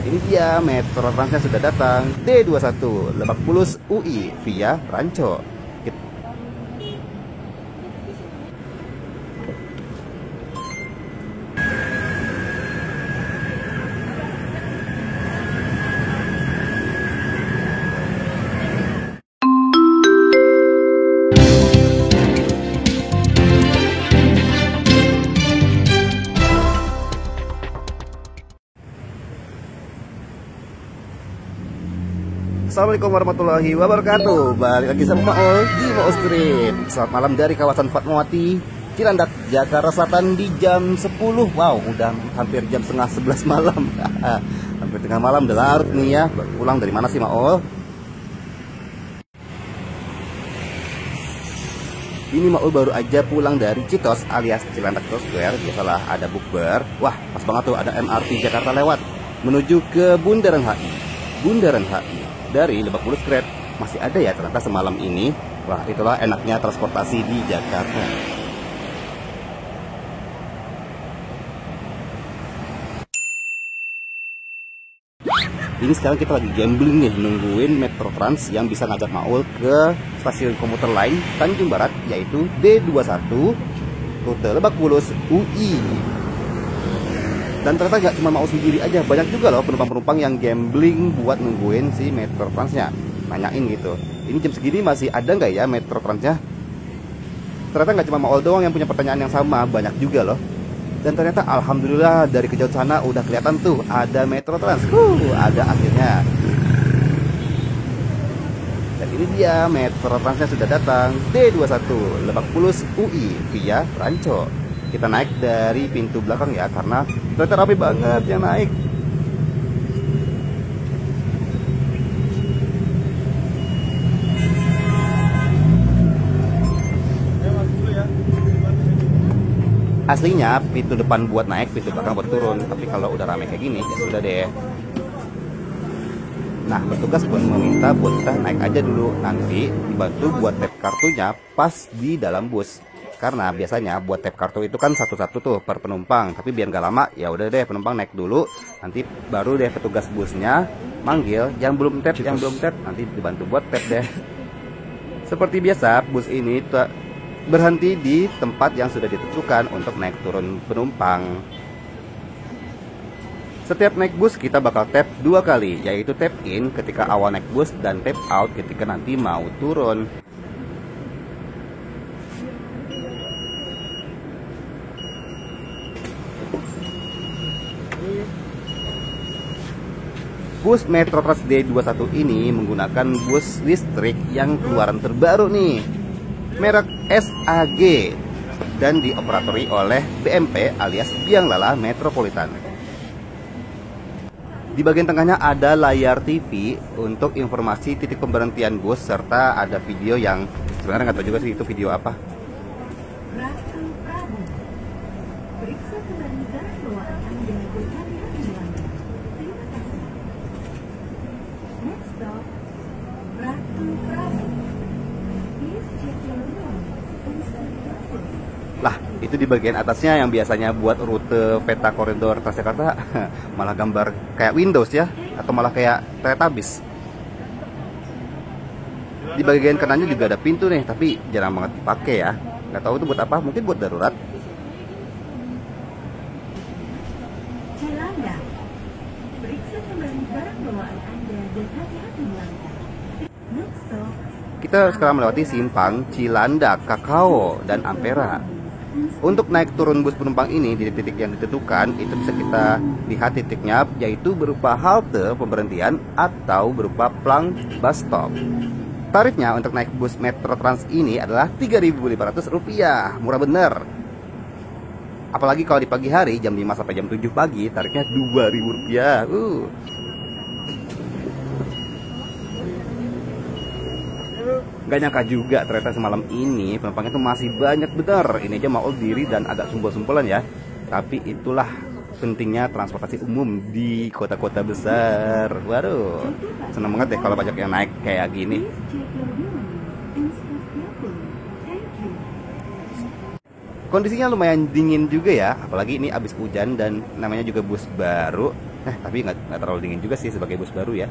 Ini dia Metro Transnya sudah datang, D21 Lebak Bulus UI via Ranco. Assalamualaikum warahmatullahi wabarakatuh. Balik lagi sama Maul di Maul Street. Selamat malam dari kawasan Fatmawati, Cilandak, Jakarta Selatan di jam 10. Wow, udah hampir jam setengah 11 malam. Hampir tengah malam, udah larut nih ya. Pulang dari mana sih Maul? Ini Maul baru aja pulang dari Citos alias Cilandak Square. Biasalah ada bukber. Wah, pas banget tuh ada MRT Jakarta lewat menuju ke Bundaran HI. Bundaran HI dari Lebak Bulus Grab masih ada ya ternyata semalam ini. Wah, itulah enaknya transportasi di Jakarta. Ini sekarang kita lagi gambling nih, nungguin Metro Trans yang bisa ngajak Maul ke stasiun komuter lain Tanjung Barat, yaitu D21 rute Lebak Bulus UI. Dan ternyata nggak cuma Maul sendiri aja, banyak juga loh penumpang-penumpang yang gambling buat nungguin si Metro Transnya. Nanyain gitu, ini jam segini masih ada nggak ya Metro Transnya? Ternyata nggak cuma Maul doang yang punya pertanyaan yang sama, banyak juga loh. Dan ternyata alhamdulillah dari kejauh sana udah kelihatan tuh ada Metro Trans. Ada akhirnya. Dan ini dia Metro Transnya sudah datang, D21 Lebak Bulus UI via Ranco. Kita naik dari pintu belakang ya, karena ternyata rapi banget yang naik. Aslinya pintu depan buat naik, pintu belakang buat turun. Tapi kalau udah rame kayak gini, ya sudah deh. Nah, petugas pun meminta buat kita naik aja dulu, nanti dibantu buat tap kartunya pas di dalam bus. Karena biasanya buat tap kartu itu kan satu-satu tuh per penumpang. Tapi biar nggak lama, ya udah deh penumpang naik dulu, nanti baru deh petugas busnya manggil yang belum tap, nanti dibantu buat tap deh. Seperti biasa, bus ini berhenti di tempat yang sudah ditentukan untuk naik turun penumpang. Setiap naik bus kita bakal tap 2 kali, yaitu tap in ketika awal naik bus dan tap out ketika nanti mau turun. Bus Metro Trans D21 ini menggunakan bus listrik yang keluaran terbaru nih, merek SAG, dan dioperatori oleh BMP alias Biang Lala Metropolitan. Di bagian tengahnya ada layar TV untuk informasi titik pemberhentian bus, serta ada video yang sebenarnya nggak tahu juga sih itu video apa. Lah, itu di bagian atasnya yang biasanya buat rute peta koridor Transjakarta malah gambar kayak Windows ya, atau malah kayak Teletubbies. Di bagian kanannya juga ada pintu nih, tapi jarang banget dipakai ya. Nggak tahu itu buat apa, mungkin buat darurat. Kita sekarang melewati simpang Cilandak, Kakao, dan Ampera. Untuk naik turun bus penumpang ini di titik yang ditentukan, itu bisa kita lihat titiknya, yaitu berupa halte pemberhentian atau berupa plang bus stop. Tarifnya untuk naik bus Metro Trans ini adalah Rp3.500, murah bener. Apalagi kalau di pagi hari jam 5 sampai jam 7 pagi, tarifnya Rp2.000. Gak nyangka juga ternyata semalam ini penumpangnya tuh masih banyak bener. Ini aja Maul diri dan agak sumpel-sumpelan ya. Tapi itulah pentingnya transportasi umum di kota-kota besar. Waduh, seneng banget deh kalau banyak yang naik kayak gini. Kondisinya lumayan dingin juga ya, apalagi ini abis hujan dan namanya juga bus baru. Tapi nggak terlalu dingin juga sih sebagai bus baru ya.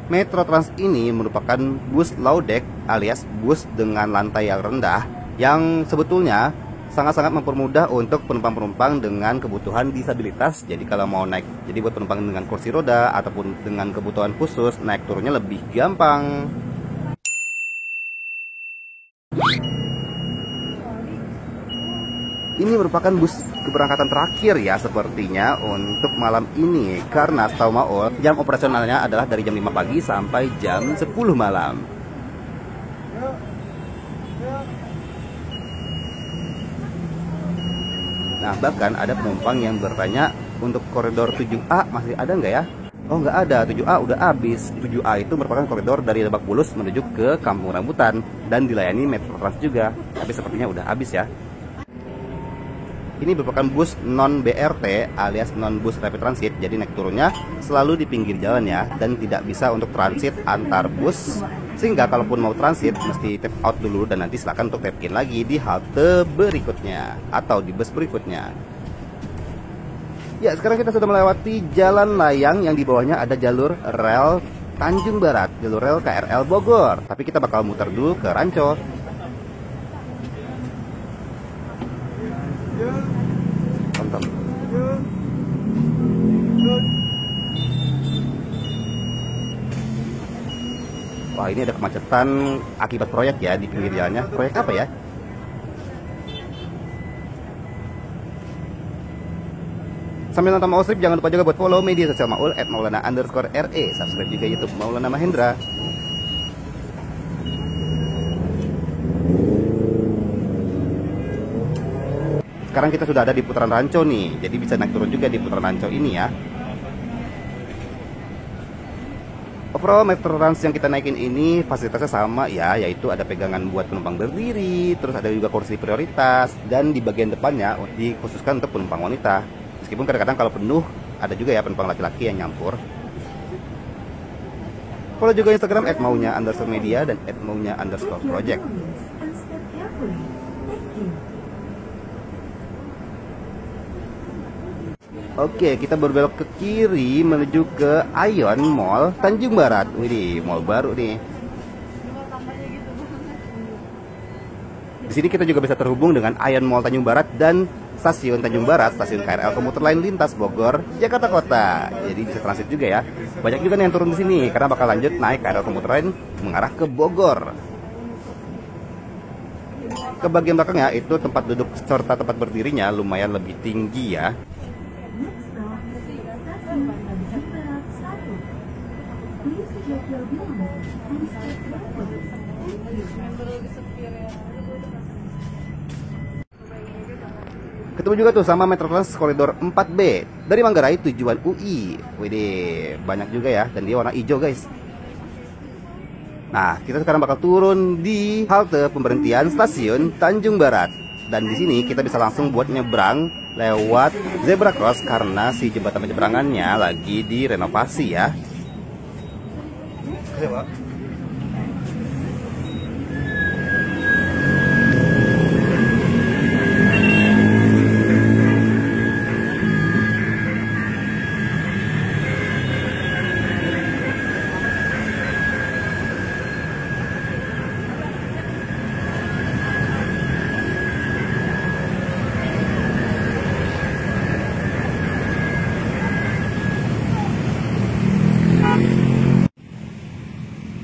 Metro Trans ini merupakan bus low deck alias bus dengan lantai yang rendah yang sebetulnya sangat-sangat mempermudah untuk penumpang-penumpang dengan kebutuhan disabilitas. Jadi kalau mau naik, jadi buat penumpang dengan kursi roda ataupun dengan kebutuhan khusus, naik turunnya lebih gampang. Ini merupakan bus keberangkatan terakhir ya sepertinya untuk malam ini, karena setahu Maul jam operasionalnya adalah dari jam 5 pagi sampai jam 10 malam. Nah, bahkan ada penumpang yang bertanya untuk koridor 7A masih ada nggak ya? Oh, nggak ada, 7A udah habis. 7A itu merupakan koridor dari Lebak Bulus menuju ke Kampung Rambutan dan dilayani Metro Trans juga, tapi sepertinya udah habis ya. Ini merupakan bus non BRT alias non bus rapid transit, jadi naik turunnya selalu di pinggir jalan ya, dan tidak bisa untuk transit antar bus, sehingga kalaupun mau transit mesti tap out dulu dan nanti silakan untuk tap in lagi di halte berikutnya atau di bus berikutnya. Ya, sekarang kita sudah melewati jalan layang yang di bawahnya ada jalur rel Tanjung Barat, jalur rel KRL Bogor, tapi kita bakal muter dulu ke Ranco. Tonton. Wah, ini ada kemacetan akibat proyek ya di pinggir jalannya. Proyek apa ya? Sambil nonton Maul Strip, jangan lupa juga buat follow media sosial Maul @maulana_re, subscribe juga YouTube Maulana Mahendra. Sekarang kita sudah ada di putaran Ranco nih, jadi bisa naik turun juga di putaran Ranco ini ya. Overall Metro Trans yang kita naikin ini fasilitasnya sama ya, yaitu ada pegangan buat penumpang berdiri, terus ada juga kursi prioritas, dan di bagian depannya dikhususkan untuk penumpang wanita. Meskipun kadang-kadang kalau penuh ada juga ya penumpang laki-laki yang nyampur. Follow juga Instagram @maunya_media dan @maunya_project. Oke, kita berbelok ke kiri menuju ke Ion Mall Tanjung Barat. Wih, mall baru nih. Di sini kita juga bisa terhubung dengan Ion Mall Tanjung Barat dan Stasiun Tanjung Barat, stasiun KRL komuter lain lintas Bogor, Jakarta Kota. Jadi bisa transit juga ya. Banyak juga nih yang turun di sini karena bakal lanjut naik KRL komuter lain mengarah ke Bogor. Ke bagian belakangnya itu tempat duduk serta tempat berdirinya lumayan lebih tinggi ya. Ketemu juga tuh sama Metro Trans koridor 4B dari Manggarai tujuan UI. Widih, banyak juga ya, dan dia warna hijau guys. Nah, kita sekarang bakal turun di halte pemberhentian stasiun Tanjung Barat. Dan di sini kita bisa langsung buat nyebrang lewat zebra cross karena si jembatan penyeberangannya lagi direnovasi ya. Oke, Pak.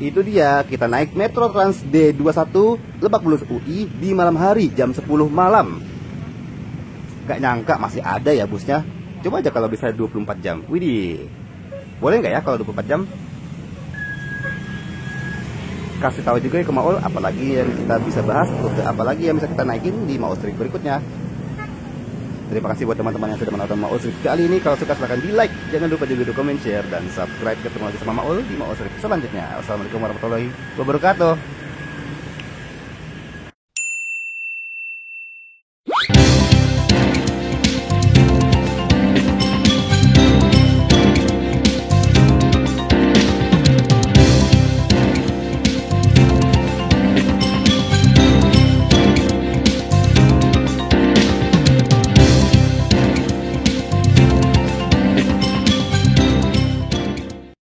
Itu dia, kita naik Metro Trans D21 Lebak Bulus UI di malam hari jam 10 malam. Gak nyangka masih ada ya busnya. Coba aja kalau bisa 24 jam. Widih, boleh nggak ya kalau 24 jam? Kasih tahu juga ya ke Maul apalagi yang kita bisa bahas, apalagi yang bisa kita naikin di Maul Street berikutnya. Terima kasih buat teman-teman yang sudah menonton Maul Street kali ini. Kalau suka silahkan di like, jangan lupa juga di komen, share, dan subscribe. Ketemu lagi sama Maul di Maul Street selanjutnya. Wassalamualaikum warahmatullahi wabarakatuh.